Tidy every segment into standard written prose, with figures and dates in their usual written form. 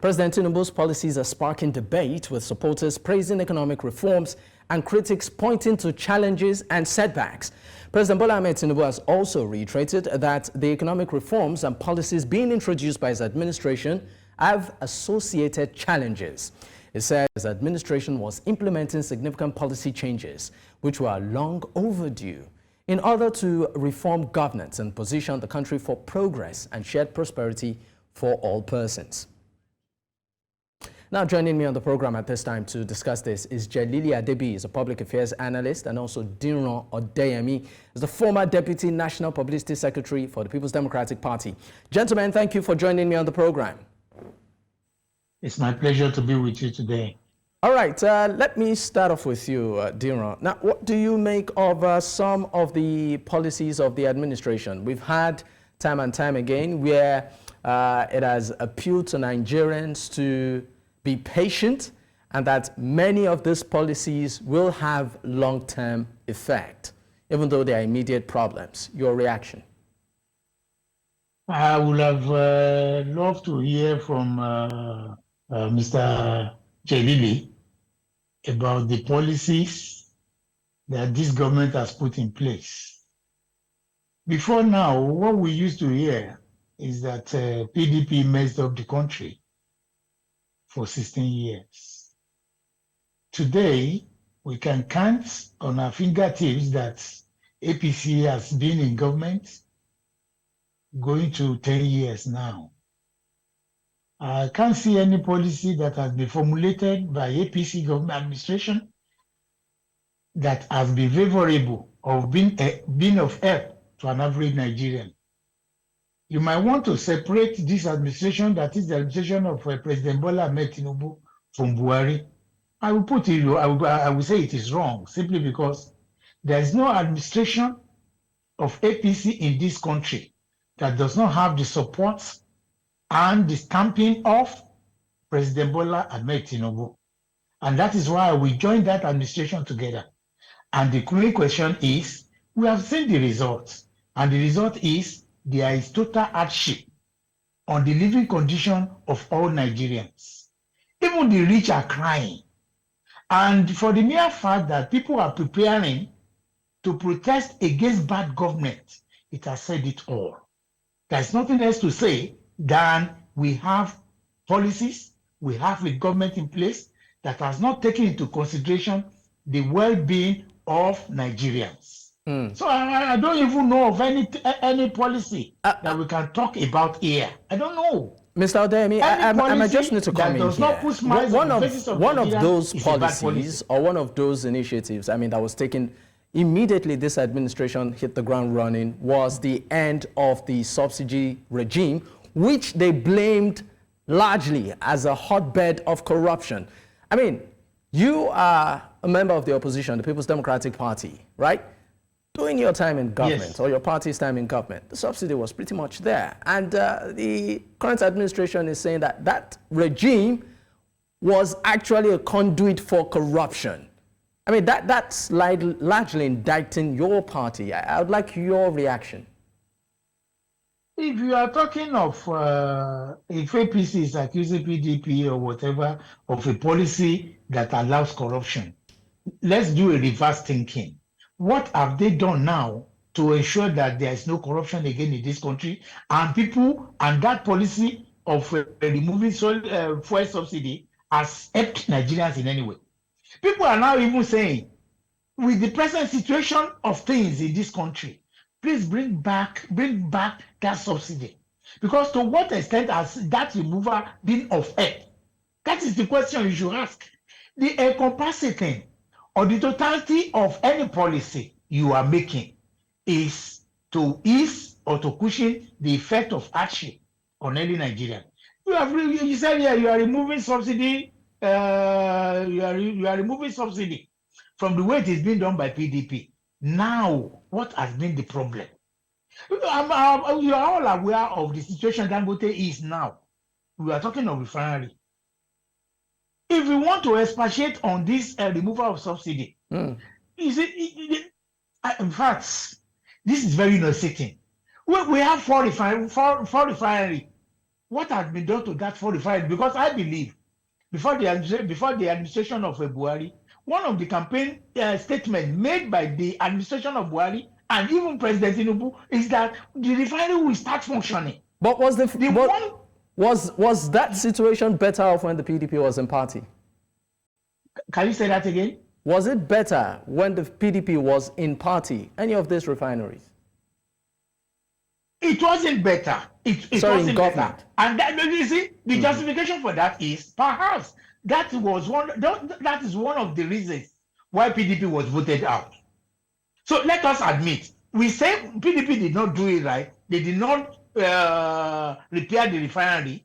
President Tinubu's policies are sparking debate, with supporters praising economic reforms and critics pointing to challenges and setbacks. President Bola Ahmed Tinubu has also reiterated that the economic reforms and policies being introduced by his administration have associated challenges. He said his administration was implementing significant policy changes, which were long overdue, in order to reform governance and position the country for progress and shared prosperity for all persons. Now, joining me on the program at this time to discuss this is Jelili Adebiyi, is a Public Affairs Analyst, and also Diran Odeyemi, is the former Deputy National Publicity Secretary for the People's Democratic Party. Gentlemen, thank you for joining me on the program. It's my pleasure to be with you today. All right, let me start off with you, Diran. Now, what do you make of some of the policies of the administration? We've had time and time again where it has appealed to Nigerians to be patient, and that many of these policies will have long-term effect, even though they are immediate problems. Your reaction? I would have loved to hear from Mr. Jelili about the policies that this government has put in place. Before now, what we used to hear is that PDP messed up the country for 16 years. Today, we can count on our fingertips that APC has been in government going to 10 years now. I can't see any policy that has been formulated by APC government administration that has been favorable or been of help to an average Nigerian. You might want to separate this administration, that is the administration of President Bola Ahmed Tinubu, from Buhari. I will put it, I will say it is wrong, simply because there is no administration of APC in this country that does not have the support and the stamping of President Bola Ahmed Tinubu. And that is why we joined that administration together. And the real question is, we have seen the results, and the result is there is total hardship on the living condition of all Nigerians. Even the rich are crying. And for the mere fact that people are preparing to protest against bad government, it has said it all. There's nothing else to say than we have policies, we have a government in place that has not taken into consideration the well-being of Nigerians. So I don't even know of any policy that we can talk about here. I don't know. Mr. Odeyemi, I just need to come in here. One of those policies or one of those initiatives, I mean, that was taken immediately this administration hit the ground running, was the end of the subsidy regime, which they blamed largely as a hotbed of corruption. I mean, you are a member of the opposition, the People's Democratic Party, right? During your time in government, yes, or your party's time in government, the subsidy was pretty much there. And the current administration is saying that that regime was actually a conduit for corruption. I mean, that's largely indicting your party. I would like your reaction. If you are talking of, if APC is accusing PDP or whatever of a policy that allows corruption, let's do a reverse thinking. What have they done now to ensure that there is no corruption again in this country, and people, and that policy of removing fuel subsidy has helped Nigerians in any way? People are now even saying, with the present situation of things in this country, please bring back that subsidy. Because to what extent has that removal been of help? That is the question you should ask. The encompassing or the totality of any policy you are making is to ease or to cushion the effect of hardship on any Nigerian. You said here you are removing subsidy. You are removing subsidy from the way it is being done by PDP. Now, what has been the problem? You are all aware of the situation Dangote is now. We are talking of refinery. If we want to expatiate on this removal of subsidy, in fact, this is very nauseating. We have four refineries. what has been done to that refinery? Because I believe before the administration of Buhari, one of the campaign statements made by the administration of Buhari and even President Tinubu is that the refinery will start functioning. But was that situation better off when the PDP was in party? Can you say that again? Was it better when the PDP was in party, any of these refineries? It wasn't better. It wasn't better. And that, you see, the justification for that is perhaps that is one of the reasons why PDP was voted out. So let us admit, we say PDP did not do it right. They did not repair the refinery.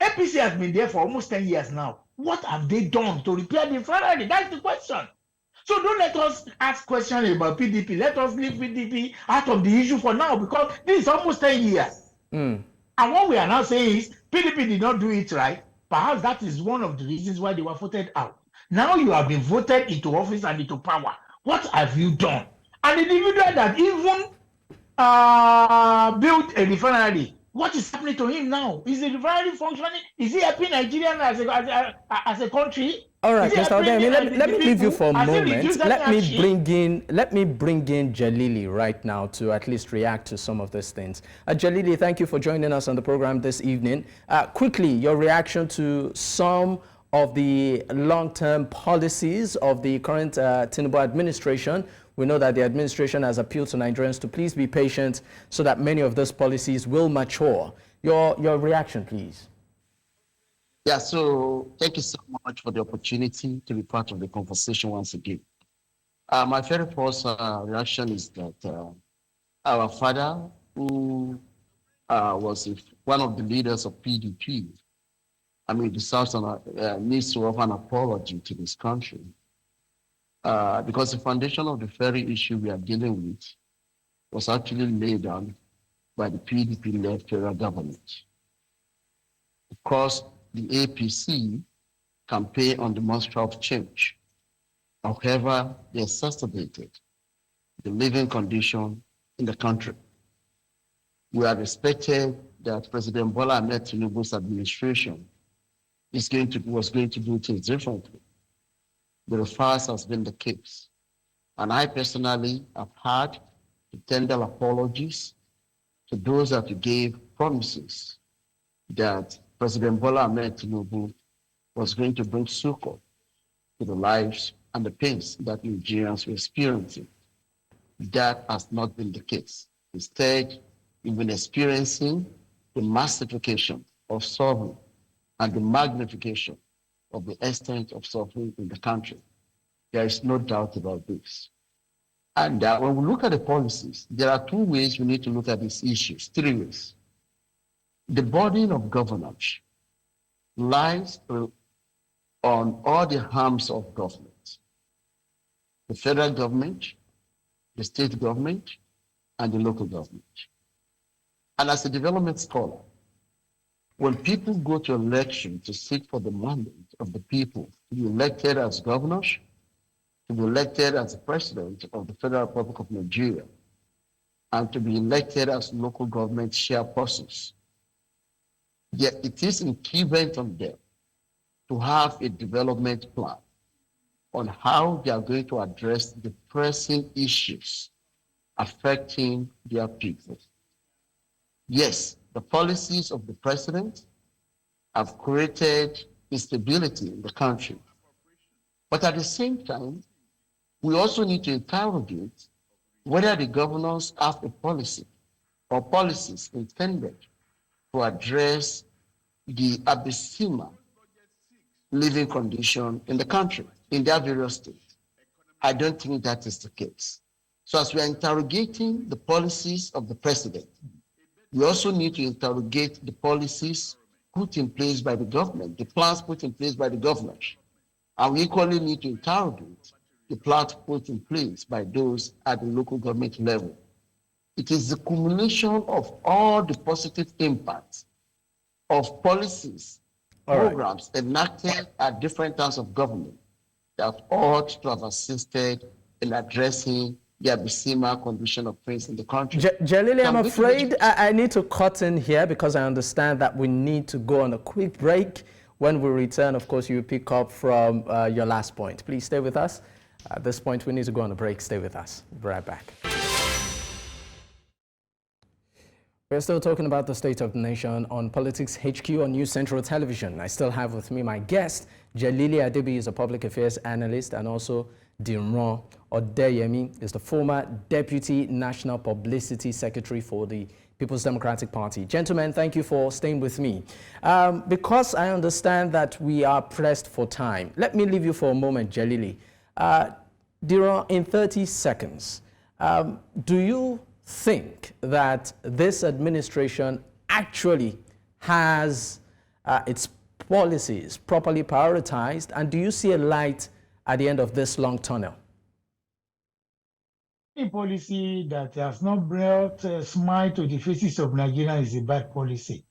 APC has been there for almost 10 years now. What have they done to repair the refinery? That's the question. So don't let us ask questions about PDP. Let us leave PDP out of the issue for now, because this is almost 10 years. And what we are now saying is PDP did not do it right. Perhaps that is one of the reasons why they were voted out. Now you have been voted into office and into power. What have you done? An individual that even built a refinery, what is happening to him now? Is the refinery functioning? Is he helping Nigeria as a country? All right, Mr. Odeyemi, let me leave you for a moment. Let me bring in Jelili right now to at least react to some of these things. Jelili, thank you for joining us on the program this evening. Quickly, your reaction to some of the long-term policies of the current Tinubu administration. We know that the administration has appealed to Nigerians to please be patient so that many of those policies will mature. Your reaction, please. Yeah, so thank you so much for the opportunity to be part of the conversation once again. My very first reaction is that our father, who was one of the leaders of PDP, deserves needs to offer an apology to this country. Because the foundation of the very issue we are dealing with was actually laid down by the PDP-led federal government. Of course, the APC campaign on the mantra of change. However, they exacerbated the living condition in the country. We are expected that President Bola Ahmed Tinubu's administration was going to do things differently. The reverse has been the case. And I personally have had to tender apologies to those that gave promises that President Bola Ahmed Tinubu was going to bring succor to the lives and the pains that Nigerians were experiencing. That has not been the case. Instead, we've been experiencing the massification of suffering and the magnification of the extent of suffering in the country. There is no doubt about this. And when we look at the policies, there are two ways we need to look at these issues, three ways. The burden of governance lies on all the arms of government: the federal government, the state government, and the local government. And as a development scholar, when people go to election to seek for the mandate of the people to be elected as governors, to be elected as the president of the Federal Republic of Nigeria, and to be elected as local government chairpersons, yet it is incumbent on them to have a development plan on how they are going to address the pressing issues affecting their people. Yes, the policies of the president have created instability in the country. But at the same time, we also need to interrogate whether the governors have a policy or policies intended to address the abysmal living condition in the country, in their various states. I don't think that is the case. So as we are interrogating the policies of the president, we also need to interrogate the policies put in place by the government, the plans put in place by the government. And we equally need to interrogate the plans put in place by those at the local government level. It is the culmination of all the positive impacts of policies, programs enacted at different times of government that ought to have assisted in addressing the abysmal condition of things in the country. Jelili, I'm afraid I need to cut in here because I understand that we need to go on a quick break. When we return, of course, you pick up from your last point. Please stay with us. At this point, we need to go on a break. Stay with us. We'll be right back. We're still talking about the state of the nation on Politics HQ on News Central Television. I still have with me my guest, Jelili Adebiyi is a Public Affairs Analyst, and also Diran Odeyemi is the former Deputy National Publicity Secretary for the People's Democratic Party. Gentlemen, thank you for staying with me. Because I understand that we are pressed for time, let me leave you for a moment, Jelili. Diran, in 30 seconds, do you think that this administration actually has its policies properly prioritized, and do you see a light at the end of this long tunnel? Any policy that has not brought a smile to the faces of Nigerians is a bad policy.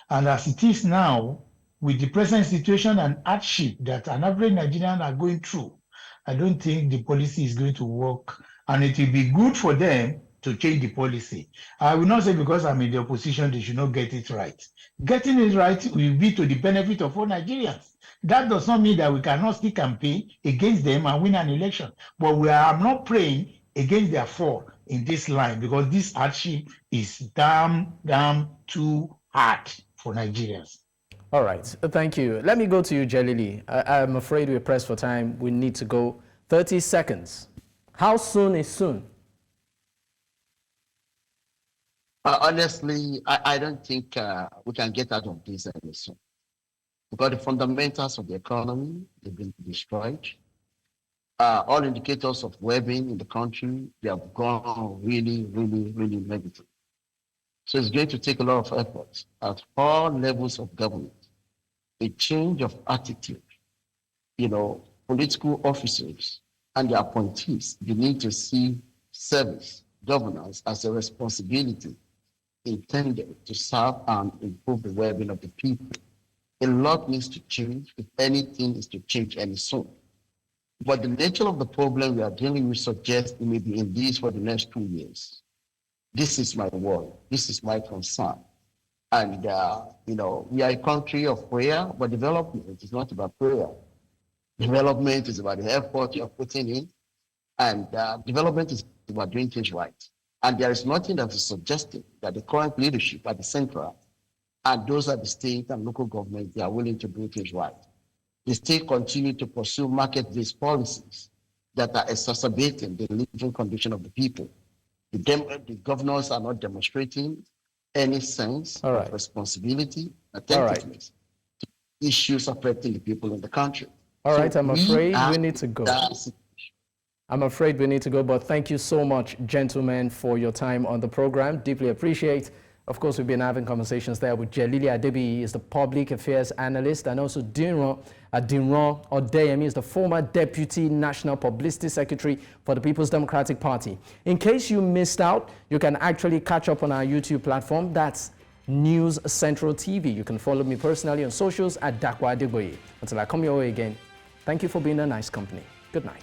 And as it is now, with the present situation and hardship that an average Nigerian are going through, I don't think the policy is going to work, and it will be good for them to change the policy. I will not say because I'm in the opposition, they should not get it right. Getting it right will be to the benefit of all Nigerians. That does not mean that we cannot still campaign against them and win an election. But I'm not praying against their fall in this line, because this hardship is damn too hard for Nigerians. All right, thank you. Let me go to you, Jelili. I'm afraid we're pressed for time. We need to go. 30 seconds. How soon is soon? Honestly, I don't think we can get out of this very soon, because the fundamentals of the economy have been destroyed. All indicators of well-being in the country, they have gone really negative. So it's going to take a lot of effort at all levels of government, a change of attitude. You know, political officers and their appointees, they need to see service, governance as a responsibility intended to serve and improve the well-being of the people. A lot needs to change if anything is to change any soon. But the nature of the problem we are dealing with suggests it may be in this for the next 2 years. This is my worry. This is my concern. And, you know, we are a country of prayer, but development is not about prayer. Development is about the effort you are putting in, and development is about doing things right. And there is nothing that is suggesting that the current leadership at the central and those at the state and local government, they are willing to do things right. The state continue to pursue market-based policies that are exacerbating the living condition of the people. The governors are not demonstrating any sense of responsibility, attentiveness to issues affecting the people in the country. All right, I'm afraid we need to go. I'm afraid we need to go, but thank you so much, gentlemen, for your time on the program. Deeply appreciate. Of course, we've been having conversations there with Jelili Adebiyi, is the Public Affairs Analyst, and also Diran Odeyemi is the former Deputy National Publicity Secretary for the People's Democratic Party. In case you missed out, you can actually catch up on our YouTube platform. That's News Central TV. You can follow me personally on socials at Dakwa Adebiyi. Until I come your way again, thank you for being a nice company. Good night.